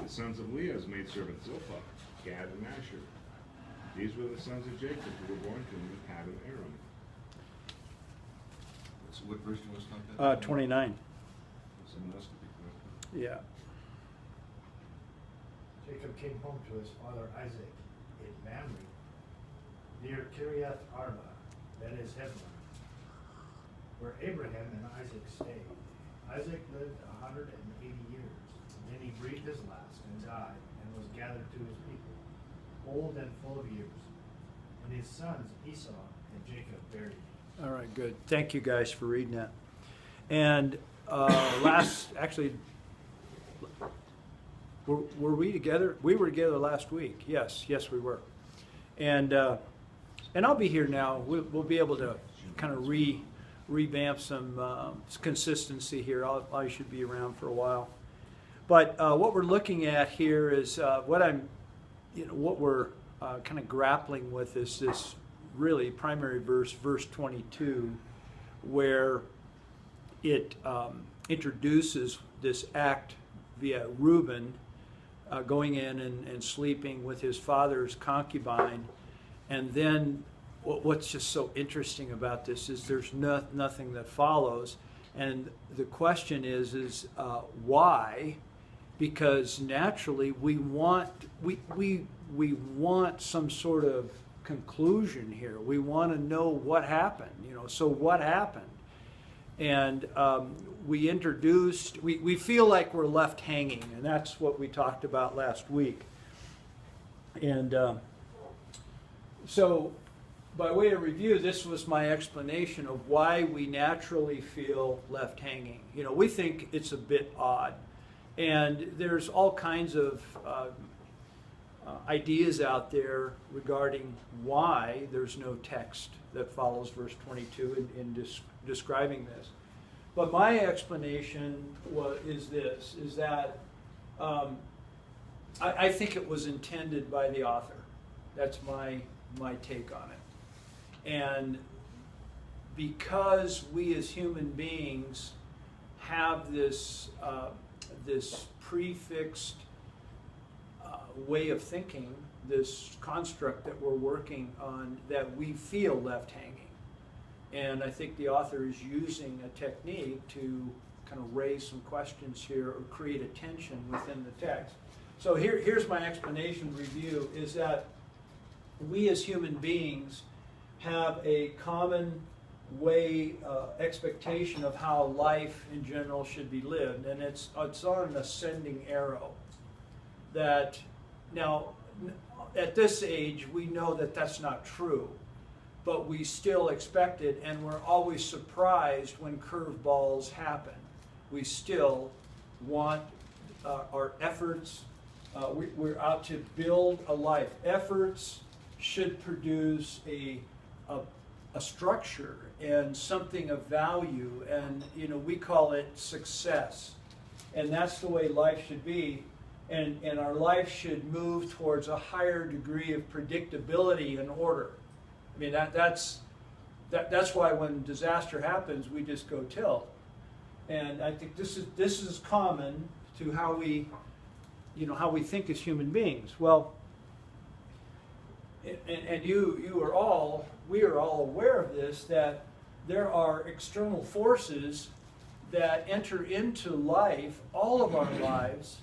The sons of Leah's maidservant Zilpah, Gad and Asher. These were the sons of Jacob who were born to him in Paddan Aram. So what verse do you want to start at? 29. Someone else could be correct. Yeah. Jacob came home to his father Isaac in Mamre, near Kiriath Arba, that is Hebron, where Abraham and Isaac stayed. Isaac lived 180 years. Then he breathed his last and died, and was gathered to his people, old and full of years. And his sons Esau and Jacob buried him. All right, good. Thank you guys for reading that. And were we together? We were together last week. Yes, we were. And I'll be here now. We'll be able to kind of revamp some consistency here. I should be around for a while. But what we're looking at here is what we're kind of grappling with is this really primary verse, verse 22, where it introduces this act via Reuben going in and sleeping with his father's concubine. And then what's just so interesting about this is there's nothing that follows. And the question is why? Because naturally we want some sort of conclusion here. We want to know what happened. So what happened? And we feel like we're left hanging, and that's what we talked about last week. And so by way of review, this was my explanation of why we naturally feel left hanging. We think it's a bit odd. And there's all kinds of ideas out there regarding why there's no text that follows verse 22 in describing this. But my explanation is that I think it was intended by the author. That's my take on it. And because we as human beings have this prefixed way of thinking, this construct that we're working on, that we feel left hanging. And I think the author is using a technique to kind of raise some questions here or create a tension within the text. So here's my explanation review, is that we as human beings have a common way, expectation of how life in general should be lived, and it's on an ascending arrow. That now, at this age, we know that that's not true, but we still expect it, and we're always surprised when curveballs happen. We still want our efforts. We're out to build a life. Efforts should produce a structure and something of value, and we call it success, and that's the way life should be, and our life should move towards a higher degree of predictability and order. I mean that's why when disaster happens we just go tilt, and I think this is common to how we think as human beings. Well, and we are all aware of this, that there are external forces that enter into life, all of our lives,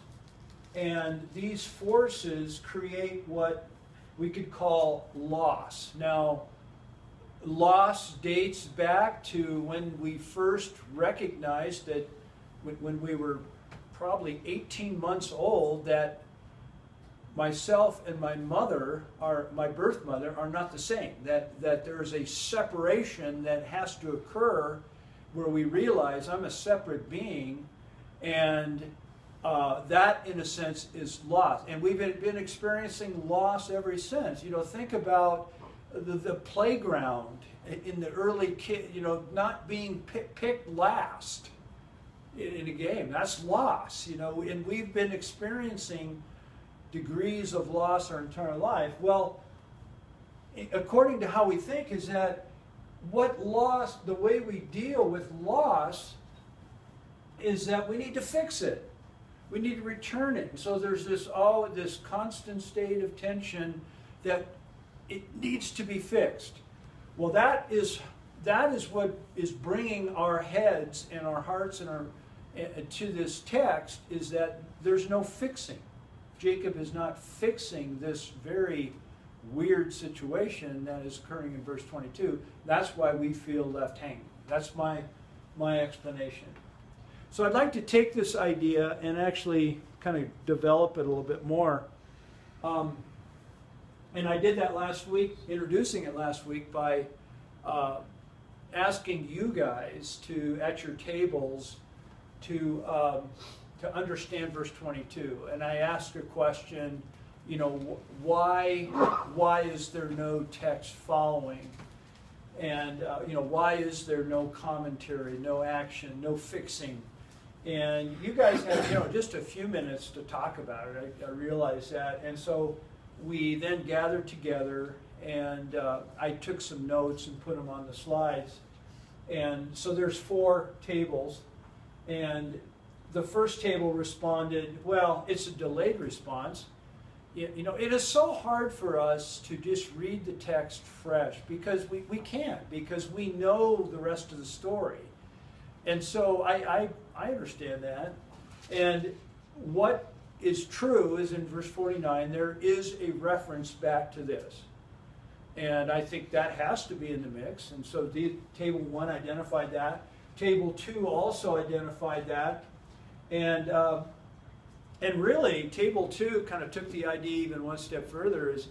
and these forces create what we could call loss. Now, loss dates back to when we first recognized that when we were probably 18 months old, that myself and my mother, my birth mother, are not the same. That there's a separation that has to occur where we realize I'm a separate being, and that, in a sense, is loss. And we've been experiencing loss ever since. Think about the playground in the early kid. Not being picked last in a game. That's loss. And we've been experiencing degrees of loss our entire life. Well, according to how we think, is that the way we deal with loss is that we need to fix it. we need to return it. And so there's this constant state of tension that it needs to be fixed. Well, that is what is bringing our heads and our hearts and our to this text, is that there's no fixing. Jacob is not fixing this very weird situation that is occurring in verse 22. That's why we feel left hanging. That's my explanation. So I'd like to take this idea and actually kind of develop it a little bit more. And I did that last week, introducing it last week by asking you guys to, at your tables, to understand verse 22. And I asked a question, you know, why is there no text following? And, you know, why is there no commentary, no action, no fixing? And you guys had, you know, just a few minutes to talk about it. I realize that. And so we then gathered together, and I took some notes and put them on the slides. And so there's 4 tables. And the first table responded, well, it's a delayed response. You know, it is so hard for us to just read the text fresh, because we can't, because we know the rest of the story. And so I understand that. And what is true is in verse 49, there is a reference back to this. And I think that has to be in the mix. And so table 1 identified that. Table 2 also identified that. And really, table 2 kind of took the idea even one step further, is,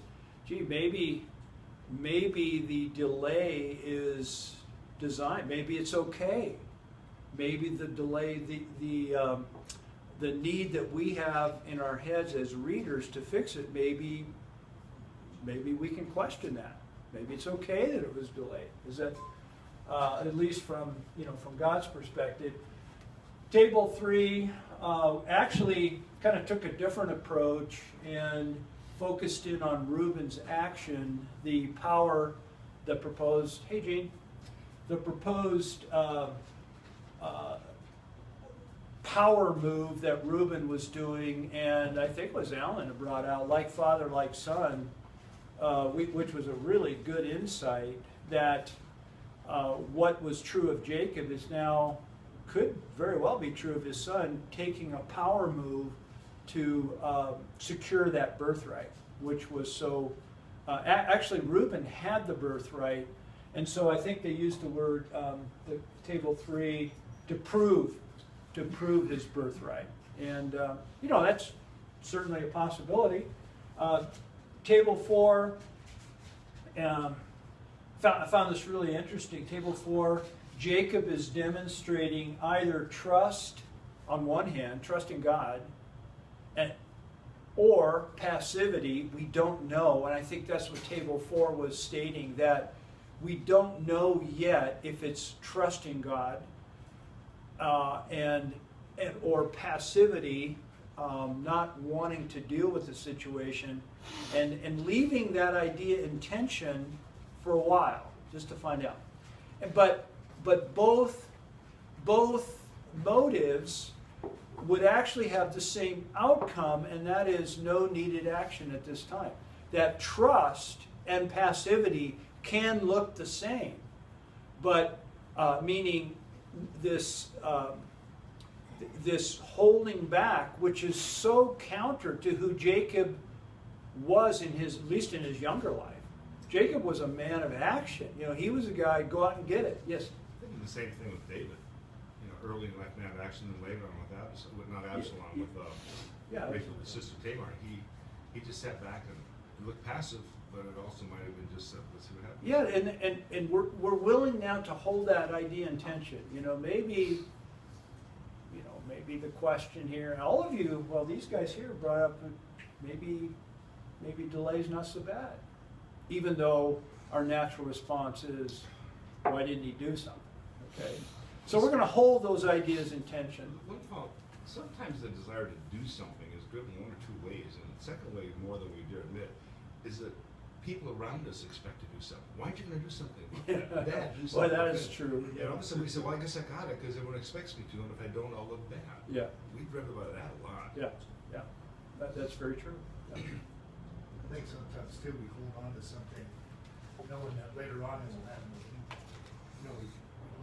gee, maybe the delay is designed. Maybe it's okay. Maybe the delay, the need that we have in our heads as readers to fix it, maybe we can question that. Maybe it's okay that it was delayed. Is that, at least from God's perspective. Table 3 actually kind of took a different approach and focused in on Reuben's action, the power, the proposed, hey Gene, the proposed power move that Reuben was doing, and I think it was Alan who brought out, like father, like son, which was a really good insight that what was true of Jacob is now, could very well be true of his son, taking a power move to secure that birthright, which was so, actually Reuben had the birthright, and so I think they used the word, the table 3, to prove his birthright. And, you know, that's certainly a possibility. Table 4, I found this really interesting. Table 4, Jacob is demonstrating either trust, on one hand, trust in God, or passivity. We don't know, and I think that's what table 4 was stating, that we don't know yet if it's trusting God or passivity, not wanting to deal with the situation, and leaving that idea in tension for a while, just to find out. But both motives would actually have the same outcome, and that is no needed action at this time. That trust and passivity can look the same, but meaning this holding back, which is so counter to who Jacob was in his, at least in his younger life. Jacob was a man of action. You know, he was a guy, go out and get it. Yes? I think the same thing with David. You know, early in life, man of action, and later on with Absalom, not Absalom, with Rachel's sister Tamar. He just sat back and looked passive, but it also might have been just let's see what happens. Yeah, and we're willing now to hold that idea in tension. You know, maybe the question here, and all of you, well, these guys here brought up maybe delay's not so bad, even though our natural response is, why didn't he do something? Okay, so we're going to hold those ideas in tension. One thought: sometimes the desire to do something is driven one or two ways, and the second way, more than we dare admit, is that people around us expect to do something. Why aren't you going to do something? Yeah. Dad, do Boy, something. that is true. You know, somebody said, well, I guess I got it because everyone expects me to, and if I don't, I'll look bad. Yeah. We've read about that a lot. Yeah, yeah, that's very true. Yeah. I think sometimes too, we hold on to something, knowing that later on it'll happen. We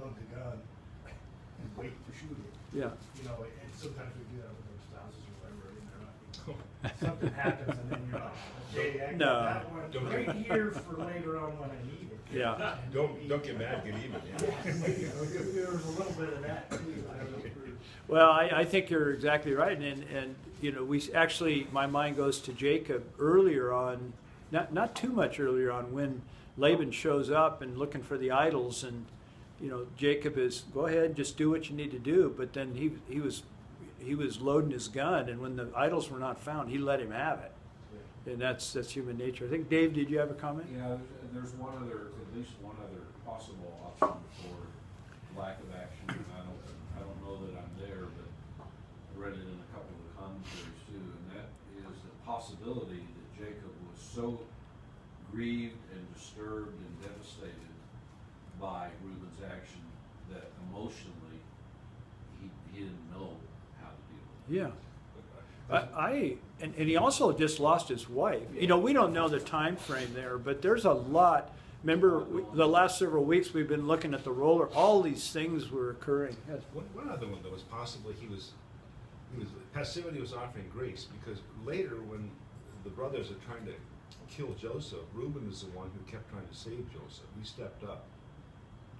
load the gun and wait to shoot it. Yeah. And sometimes we do that with our spouses or whatever, and they're not, something happens and then you're like, okay, I No. got that one Don't right get- here for later on when I need it. Yeah. Don't get mad, get even. There was a little bit of that too. I don't know. Well, I think you're exactly right, and we actually, my mind goes to Jacob earlier on, not too much earlier on, when Laban shows up and looking for the idols, and Jacob is, go ahead, just do what you need to do, but then he was loading his gun, and when the idols were not found, he let him have it, and that's human nature. I think, Dave, did you have a comment? Yeah, there's at least one other possible option for lack of action, and I don't know that I'm there, but I read it in a couple of the commentaries too, and that is the possibility that Jacob was so grieved and disturbed and devastated by Reuben's action that emotionally he didn't know how to deal with it. Yeah. And he also just lost his wife. We don't know the time frame there, but there's a lot. Remember, the last several weeks we've been looking at the roller. All these things were occurring. Yes. One other one, though, was possibly passivity was offering grace, because later when the brothers are trying to kill Joseph, Reuben is the one who kept trying to save Joseph. He stepped up.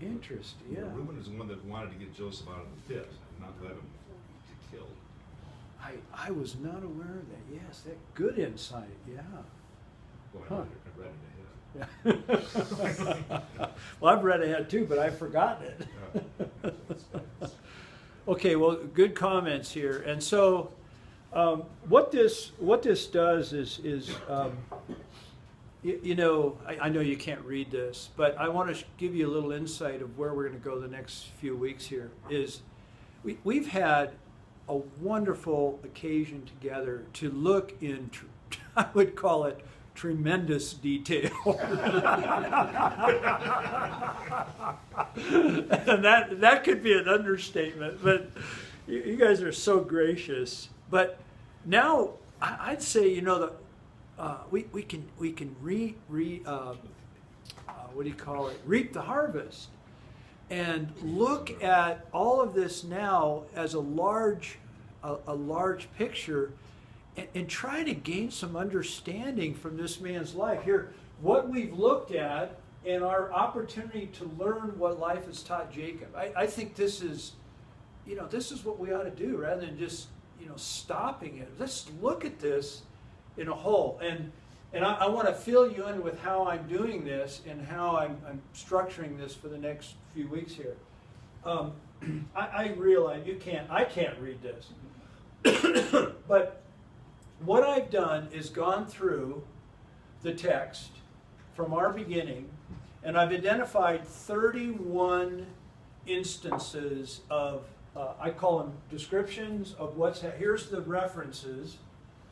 Interesting, yeah. Reuben is the one that wanted to get Joseph out of the pit and not let him get killed. I was not aware of that. Yes, that good insight. Yeah. Well, Huh. I read it ahead. Yeah. Well, I've read ahead too, but I've forgotten it. Okay, well, good comments here. And so, what this does is I know you can't read this, but I want to give you a little insight of where we're going to go the next few weeks here. We've had a wonderful occasion together to look in, I would call it, tremendous detail. And that could be an understatement, but you guys are so gracious. But now I'd say we can reap the harvest, and look at all of this now as a large picture, and try to gain some understanding from this man's life. Here, what we've looked at and our opportunity to learn what life has taught Jacob. I think this is what we ought to do, rather than just stopping it. Let's look at this in a whole. And I want to fill you in with how I'm doing this and how I'm structuring this for the next few weeks here. I realize I can't read this. But what I've done is gone through the text from our beginning, and I've identified 31 instances of, I call them descriptions of here's the references.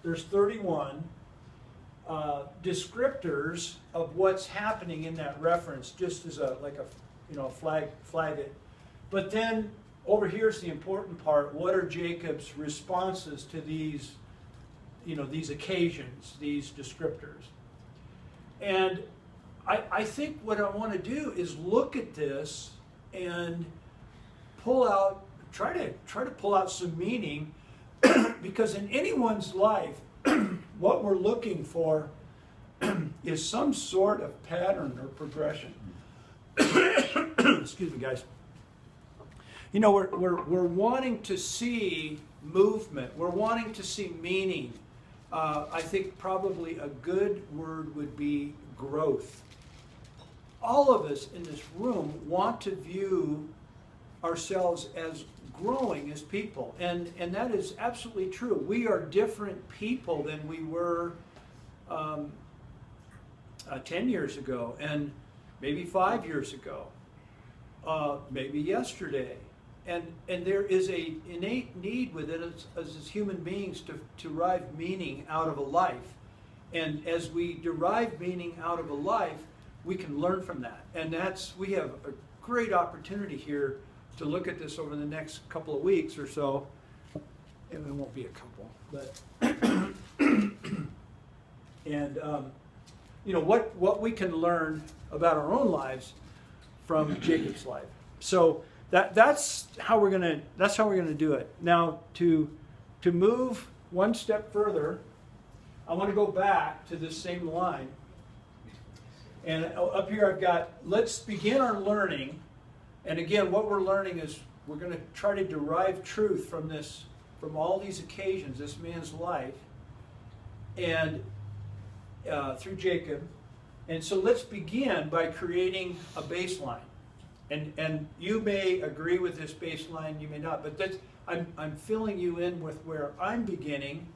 There's 31 descriptors of what's happening in that reference, just as flag it. But then over here's the important part. What are Jacob's responses to these occasions, these descriptors? And I think what I want to do is look at this and try to pull out some meaning, because in anyone's life, what we're looking for is some sort of pattern or progression. Excuse me, guys. We're wanting to see movement. We're wanting to see meaning. I think probably a good word would be growth. All of us in this room want to view ourselves as growing as people, and that is absolutely true. We are different people than we were 10 years ago, and maybe 5 years ago, maybe yesterday. And there is an innate need within us as human beings to derive meaning out of a life. And as we derive meaning out of a life, we can learn from that. And we have a great opportunity here to look at this over the next couple of weeks or so. And it won't be a couple, but and you know what we can learn about our own lives from Jacob's life. So that's how we're gonna do it. Now to move one step further, I want to go back to this same line. And up here I've got, let's begin our learning. And again, what we're learning is we're going to try to derive truth from this, from all these occasions, this man's life, and through Jacob. And so let's begin by creating a baseline. And you may agree with this baseline, you may not, but I'm filling you in with where I'm beginning,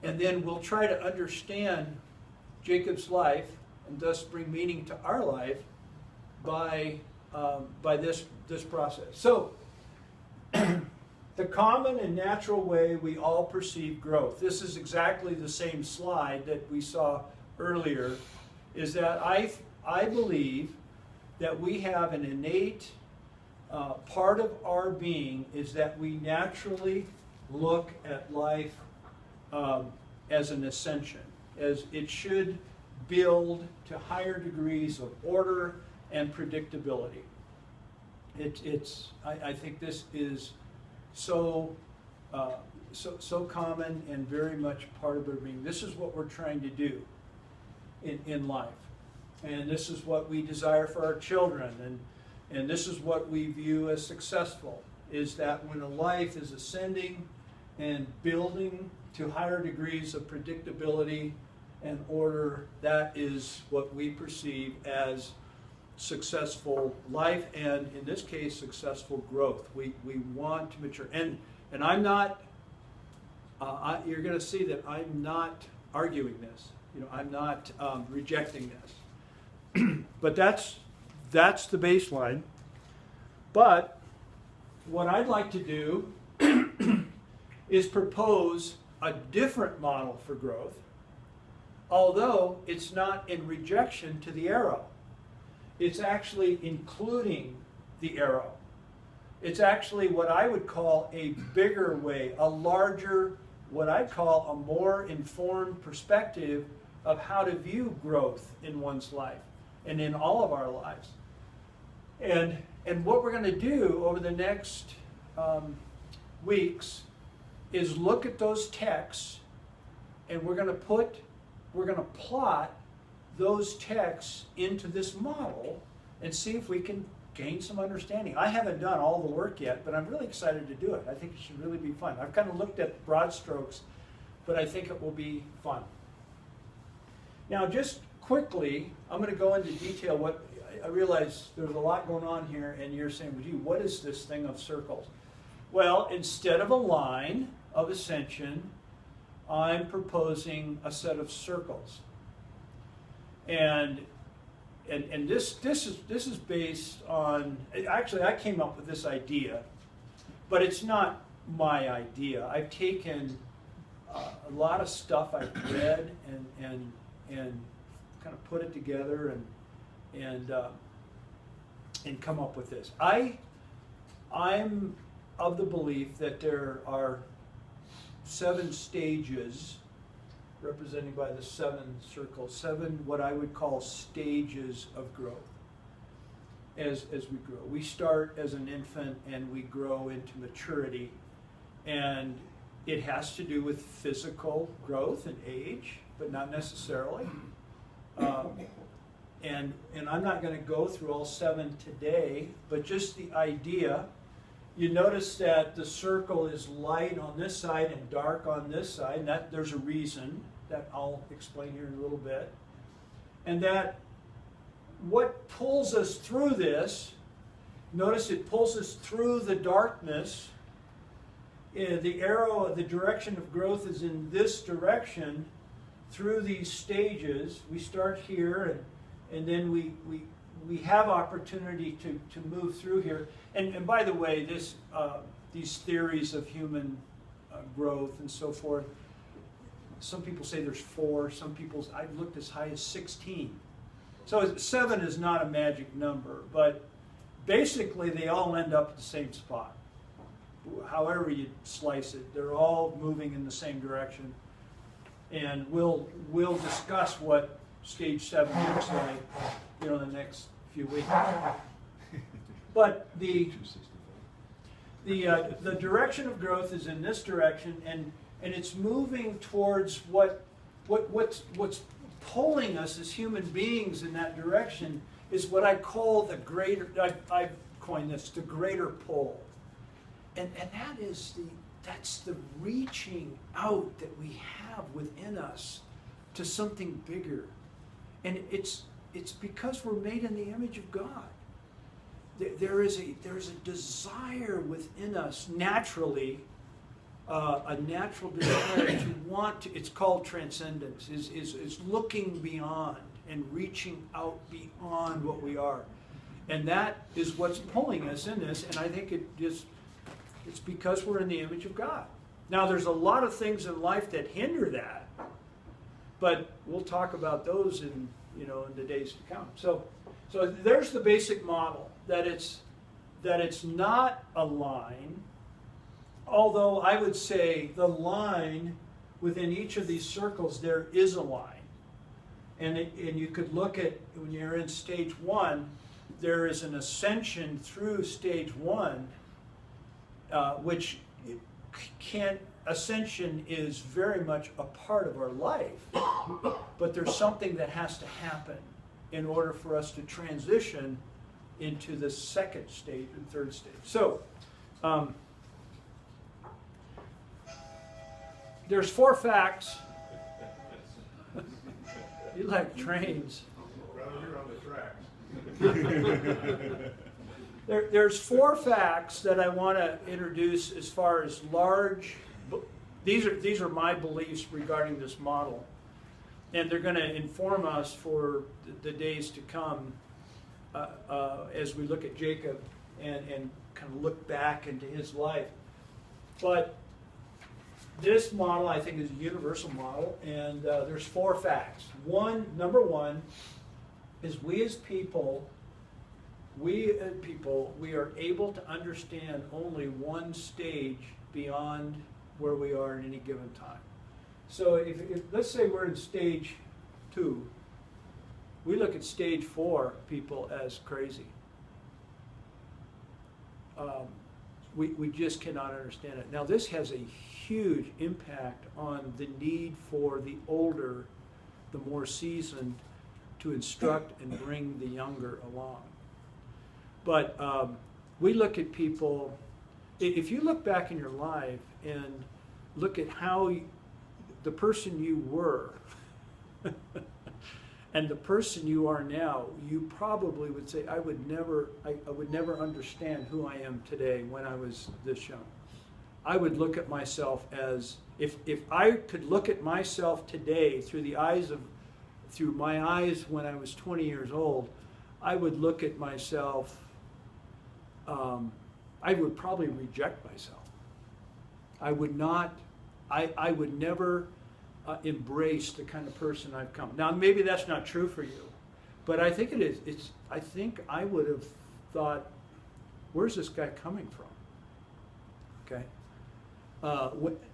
and then we'll try to understand Jacob's life and thus bring meaning to our life by this process. So, the common and natural way we all perceive growth. This is exactly the same slide that we saw earlier, is that I believe that we have an innate part of our being is that we naturally look at life as an ascension, as it should build to higher degrees of order and predictability. I think this is so common and very much part of our being. This is what we're trying to do in life. And this is what we desire for our children, and this is what we view as successful, is that when a life is ascending and building to higher degrees of predictability and order, that is what we perceive as successful life, and in this case, successful growth. We want to mature. And I'm not, you're going to see that I'm not arguing this. You know, I'm not rejecting this. But that's the baseline. But what I'd like to do is propose a different model for growth, although it's not in rejection to the arrow. It's actually including the arrow. It's actually what I would call a bigger way, a larger, what I'd call a more informed perspective of how to view growth in one's life and in all of our lives. And what we're going to do over the next weeks is look at those texts, and we're going to plot those texts into this model and see if we can gain some understanding. I haven't done all the work yet, but I'm really excited to do it. I think it should really be fun. I've kind of looked at broad strokes, but I think it will be fun. Now, just quickly, I'm going to go into detail. What I realize there's a lot going on here, and you're saying, well, gee, what is this thing of circles? Well, instead of a line of ascension, I'm proposing a set of circles. And this is based on, actually I came up with this idea, but it's not my idea. I've taken a lot of stuff I've read and kind of put it together and come up with this. I'm of the belief that there are 7 stages represented by the 7 circles, 7 what I would call stages of growth as we grow. We start as an infant and we grow into maturity, and it has to do with physical growth and age, but not necessarily. And I'm not going to go through all 7 today, but just the idea. You notice that the circle is light on this side and dark on this side, and that there's a reason that I'll explain here in a little bit. And that what pulls us through this, notice it pulls us through the darkness. The arrow, the direction of growth is in this direction through these stages. We start here, and then we have opportunity to move through here. And by the way, these theories of human growth and so forth, some people say there's 4, some people, I've looked as high as 16. So 7 is not a magic number, but basically they all end up at the same spot. However you slice it, they're all moving in the same direction. And we'll discuss what stage 7 looks like, in the next few weeks. But the direction of growth is in this direction, and it's moving towards what's pulling us as human beings in that direction is what I call the greater. I've coined this the greater pull, and that's the reaching out that we have within us to something bigger, and it's because we're made in the image of God. There is a desire within us naturally, a natural desire to want to. It's called transcendence. Is looking beyond and reaching out beyond what we are, and that is what's pulling us in this. And I think it's because we're in the image of God. Now, there's a lot of things in life that hinder that, but we'll talk about those in the days to come. So there's the basic model, that it's not a line, although I would say the line within each of these circles, there is a line. And you could look at, when you're in stage 1, there is an ascension through stage 1, which ascension is very much a part of our life, but there's something that has to happen in order for us to transition into the second stage and third stage. So, there's 4 facts. You like trains. You're on the tracks. There's 4 facts that I want to introduce as far as large. These are my beliefs regarding this model, and they're going to inform us for the days to come as we look at Jacob and kind of look back into his life. But this model, I think, is a universal model, and there's 4 facts. Number one is we as people, we are able to understand only one stage beyond where we are at any given time. So if let's say we're in stage 2, we look at stage 4 people as crazy. We just cannot understand it. Now, this has a huge impact on the need for the older, the more seasoned, to instruct and bring the younger along. But we look at people, if you look back in your life and look at how the person you were and the person you are now, you probably would say, I would never understand who I am today when I was this young. I would look at myself as, if I could look at myself today through my eyes when I was 20 years old, I would look at myself, I would probably reject myself. I would never embrace the kind of person I've come. Now, maybe that's not true for you, but I think it is. I think I would have thought, where's this guy coming from? Okay,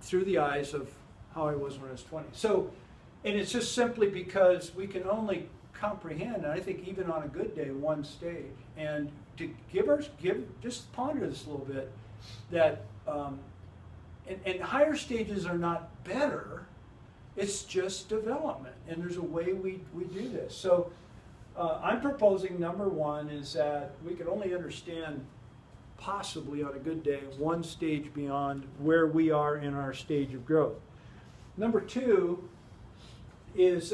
through the eyes of how I was when I was 20. So, and it's just simply because we can only comprehend, and I think even on a good day, one stage. And to just ponder this a little bit, that and higher stages are not better. It's just development, and there's a way we do this. So I'm proposing number 1 is that we can only understand, possibly on a good day, one stage beyond where we are in our stage of growth. Number 2 is,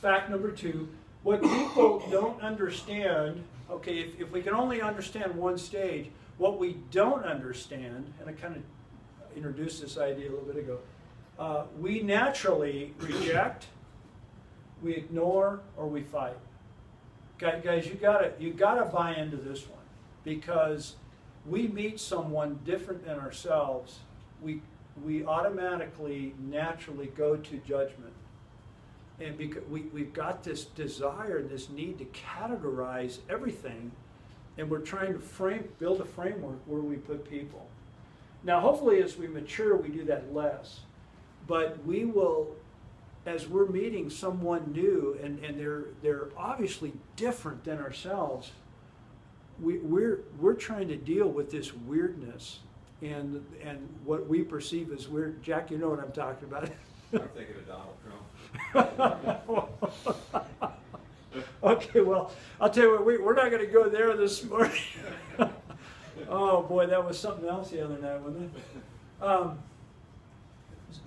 fact number 2, what people don't understand, okay, if we can only understand one stage, what we don't understand, and I kind of introduced this idea a little bit ago, we naturally reject, we ignore, or we fight. Guys, you gotta buy into this one, because we meet someone different than ourselves, we we automatically, naturally go to judgment. And because we've got this desire, this need to categorize everything, and we're trying to build a framework where we put people. Now, hopefully, as we mature, we do that less. But we will, as we're meeting someone new, and they're obviously different than ourselves, we're trying to deal with this weirdness and what we perceive as weird. Jack, you know what I'm talking about. I'm thinking of Donald Trump. Okay, well, I'll tell you what, we're not going to go there this morning. Oh boy, that was something else the other night, wasn't it?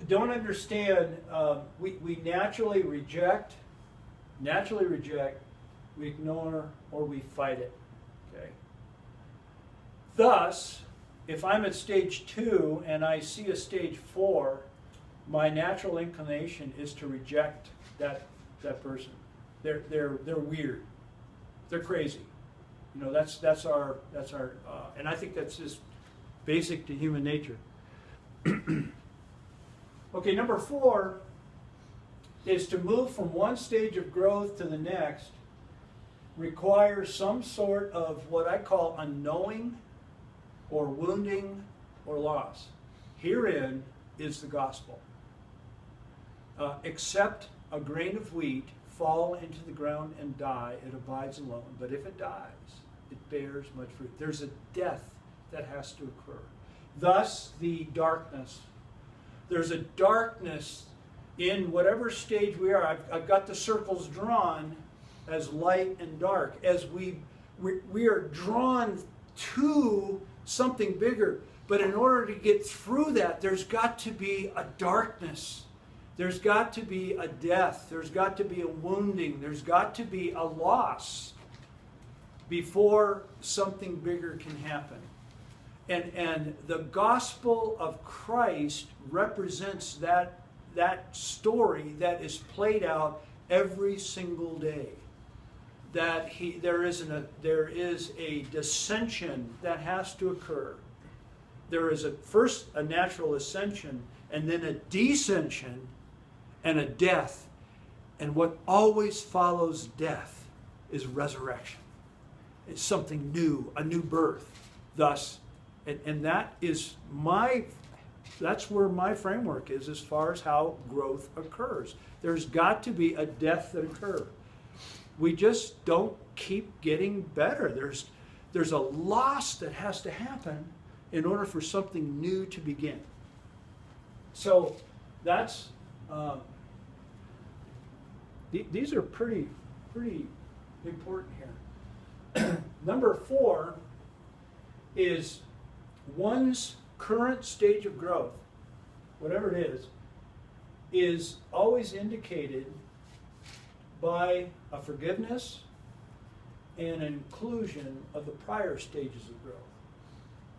Don't understand, we naturally reject, we ignore, or we fight it. Okay. Thus, if I'm at stage 2 and I see a stage 4, my natural inclination is to reject that person. They're weird. They're crazy. You know, that's our and I think that's just basic to human nature. Okay, number 4 is to move from one stage of growth to the next requires some sort of what I call unknowing or wounding or loss. Herein is the gospel. Except a grain of wheat fall into the ground and die, it abides alone. But if it dies, it bears much fruit. There's a death that has to occur. Thus, the darkness. There's a darkness in whatever stage we are. I've got the circles drawn as light and dark. As we are drawn to something bigger. But in order to get through that, there's got to be a darkness. There's got to be a death. There's got to be a wounding. There's got to be a loss before something bigger can happen. And the gospel of Christ represents that story that is played out every single day. That there is a dissension that has to occur. There is first a natural ascension, and then a descension, and a death. And what always follows death is resurrection. It's something new, a new birth. Thus, and that's where my framework is as far as how growth occurs. There's got to be a death that occurs. We just don't keep getting better. There's a loss that has to happen in order for something new to begin. So that's these are pretty important here. Number 4 is one's current stage of growth, whatever it is always indicated by a forgiveness and an inclusion of the prior stages of growth.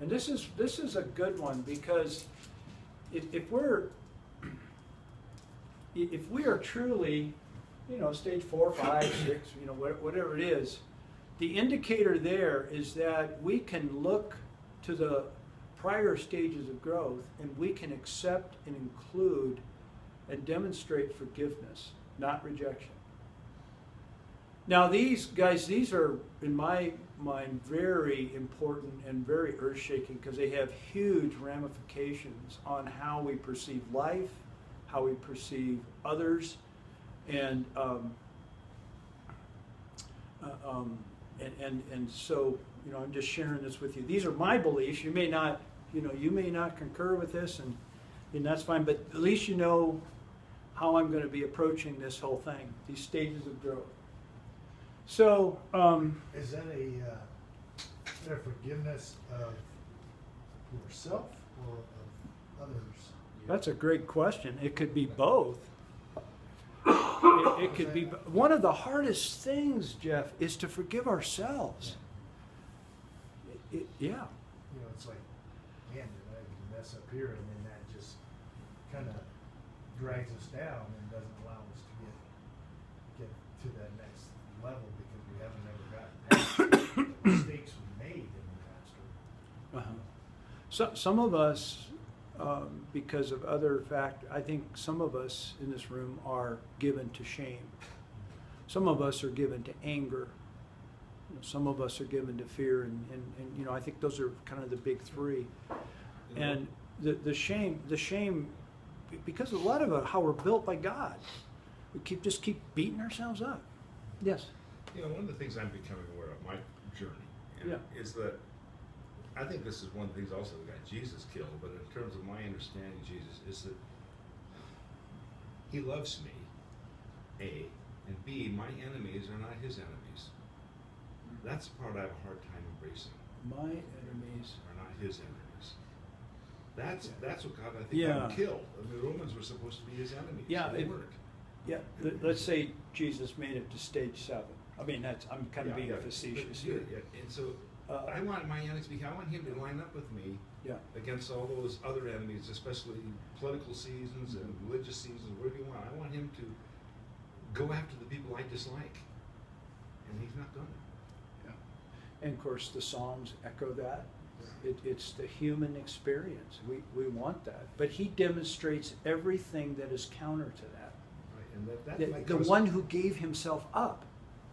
And this is a good one, because if we are truly, stage 4, 5, 6, whatever it is, the indicator there is that we can look to the prior stages of growth and we can accept and include and demonstrate forgiveness, not rejection. Now these are, in my mind, very important and very earth-shaking, because they have huge ramifications on how we perceive life, how we perceive others, and so I'm just sharing this with you. These are my beliefs. You may not concur with this, and that's fine. But at least you know how I'm going to be approaching this whole thing. These stages of growth. So, is that a forgiveness of yourself or of others? That's a great question. It could be both. It could be one of the hardest things, Jeff, is to forgive ourselves. Yeah. It's like, man, did I mess up here, and then that just kind of drags us down and doesn't allow us to get to that next level, because we haven't ever gotten past the mistakes we made in the past. So, some of us because of other I think some of us in this room are given to shame. Some of us are given to anger. Some of us are given to fear, and you know, I think those are kind of the big three. And the shame, because a lot of how we're built by God, we just keep beating ourselves up. Yes. You know, one of the things I'm becoming aware of, my journey, is that I think this is one of the things also that got Jesus killed, but in terms of my understanding of Jesus, is that he loves me, A, and B, my enemies are not his enemies. That's the part I have a hard time embracing. My enemies are not his enemies. That's what God, I think, got him killed. I mean, the Romans were supposed to be his enemies. Yeah, they weren't. Yeah, let's say Jesus made it to stage 7. I mean, I'm kind of being facetious here. And so I want my enemies to I want him to line up with me against all those other enemies, especially political seasons and religious seasons, whatever you want. I want him to go after the people I dislike. And he's not done it. And of course, the Psalms echo that. It's the human experience. We want that. But he demonstrates everything that is counter to that. Right. And the one who gave himself up.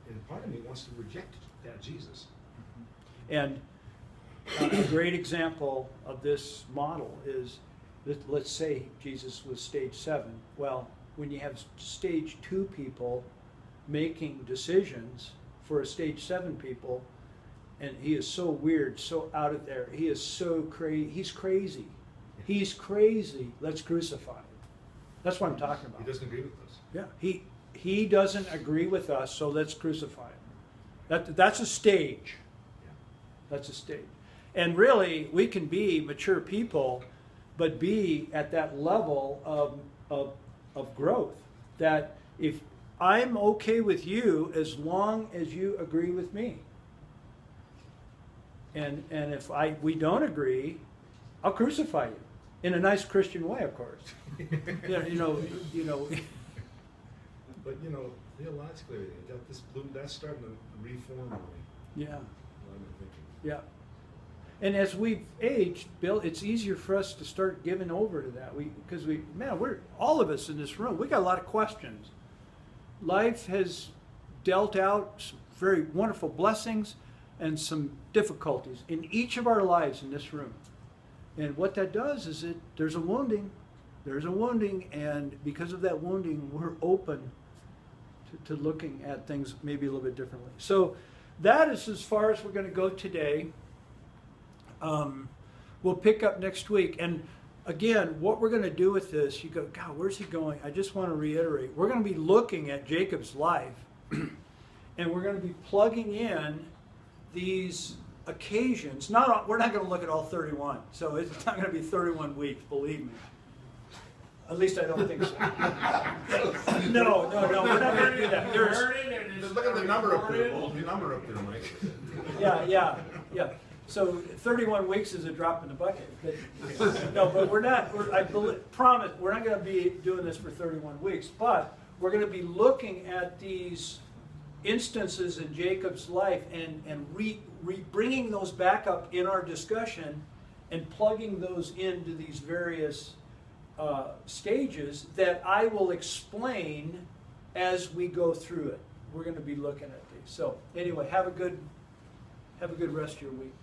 And part of me wants to reject that Jesus. And a great example of this model is, let's say Jesus was stage 7. Well, when you have stage 2 people making decisions for a stage 7 people, and he is so weird, so out of there. He is so crazy. He's crazy. He's crazy. Let's crucify him. That's what I'm talking about. He doesn't agree with us. Yeah. He doesn't agree with us, so let's crucify him. That's a stage. Yeah. That's a stage. And really, we can be mature people, but be at that level of growth. That if I'm okay with you as long as you agree with me. And if we don't agree, I'll crucify you in a nice Christian way, of course. you know. But you know, theologically, that's starting to reform me. Yeah. What I'm thinking. Yeah. And as we've aged, Bill, it's easier for us to start giving over to that. Because we're all of us in this room. We got a lot of questions. Life has dealt out some very wonderful blessings and some difficulties in each of our lives in this room. And what that does is there's a wounding. There's a wounding, and because of that wounding, we're open to looking at things maybe a little bit differently. So that is as far as we're going to go today. We'll pick up next week. And again, what we're going to do with this, you go, God, where's he going? I just want to reiterate. We're going to be looking at Jacob's life, and we're going to be plugging in these occasions. We're not going to look at all 31. So it's not going to be 31 weeks, believe me. At least I don't think so. No, we're not going to do that. Just look at the number up there. The number up there, Mike. Yeah. So 31 weeks is a drop in the bucket. But we're not. I promise we're not going to be doing this for 31 weeks. But we're going to be looking at these instances in Jacob's life and bringing those back up in our discussion and plugging those into these various stages that I will explain as we go through it. We're going to be looking at these. So anyway, have a good rest of your week.